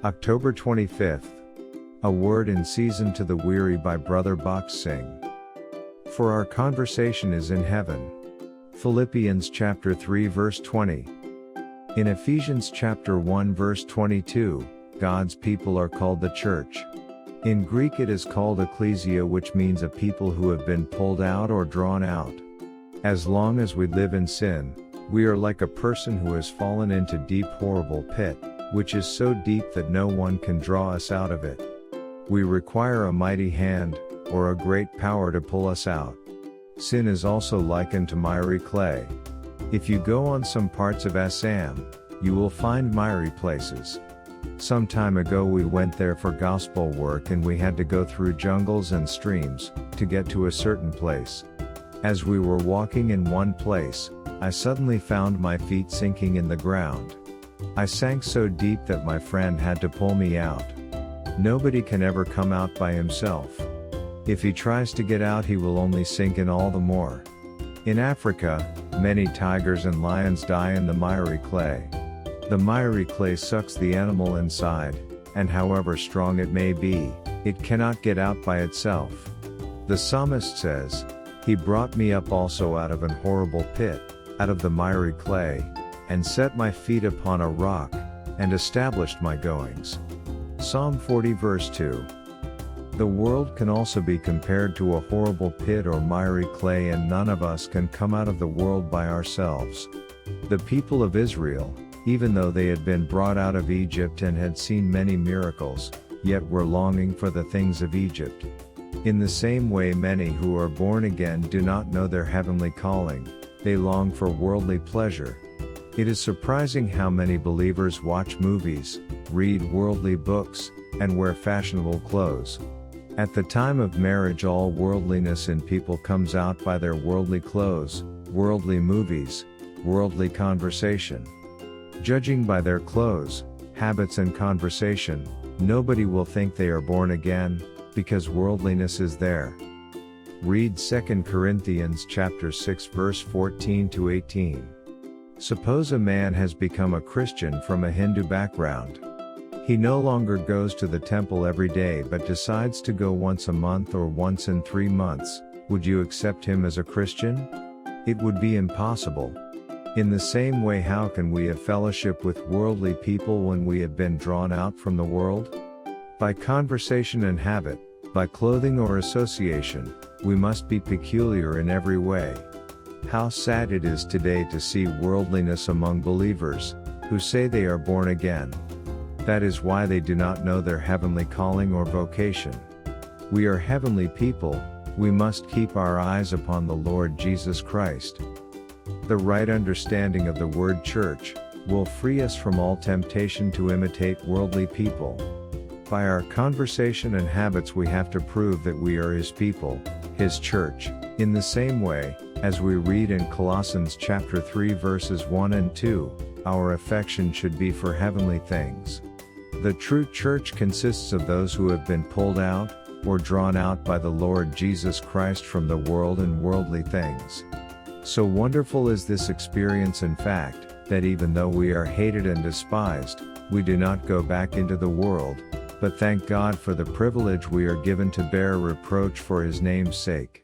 October 25th. A Word in Season to the Weary by Brother Bakht Singh. For our conversation is in heaven. Philippians chapter 3 verse 20. In Ephesians chapter 1 verse 22, God's people are called the church. In Greek it is called Ecclesia, which means a people who have been pulled out or drawn out. As long as we live in sin, we are like a person who has fallen into deep horrible pit, which is so deep that no one can draw us out of it. We require a mighty hand, or a great power to pull us out. Sin is also likened to miry clay. If you go on some parts of Assam, you will find miry places. Some time ago we went there for gospel work and we had to go through jungles and streams, to get to a certain place. As we were walking in one place, I suddenly found my feet sinking in the ground. I sank so deep that my friend had to pull me out. Nobody can ever come out by himself. If he tries to get out, he will only sink in all the more. In Africa, many tigers and lions die in the miry clay. The miry clay sucks the animal inside, and however strong it may be, it cannot get out by itself. The psalmist says, "He brought me up also out of an horrible pit, out of the miry clay, and set my feet upon a rock, and established my goings." Psalm 40 verse 2. The world can also be compared to a horrible pit or miry clay, and none of us can come out of the world by ourselves. The people of Israel, even though they had been brought out of Egypt and had seen many miracles, yet were longing for the things of Egypt. In the same way, many who are born again do not know their heavenly calling, they long for worldly pleasure. It is surprising how many believers watch movies, read worldly books, and wear fashionable clothes. At the time of marriage, all worldliness in people comes out by their worldly clothes, worldly movies, worldly conversation. Judging by their clothes, habits and conversation, nobody will think they are born again, because worldliness is there. Read 2 Corinthians chapter 6 verse 14 to 18. Suppose a man has become a Christian from a Hindu background. He no longer goes to the temple every day but decides to go once a month or once in 3 months. Would you accept him as a Christian? It would be impossible. In the same way, how can we have fellowship with worldly people when we have been drawn out from the world? By conversation and habit, by clothing or association, we must be peculiar in every way. How sad it is today to see worldliness among believers, who say they are born again. That is why they do not know their heavenly calling or vocation. We are heavenly people, we must keep our eyes upon the Lord Jesus Christ. The right understanding of the word church will free us from all temptation to imitate worldly people. By our conversation and habits we have to prove that we are His people, His church. In the same way, as we read in Colossians chapter 3 verses 1 and 2, our affection should be for heavenly things. The true church consists of those who have been pulled out, or drawn out by the Lord Jesus Christ from the world and worldly things. So wonderful is this experience, in fact, that even though we are hated and despised, we do not go back into the world, but thank God for the privilege we are given to bear reproach for His name's sake.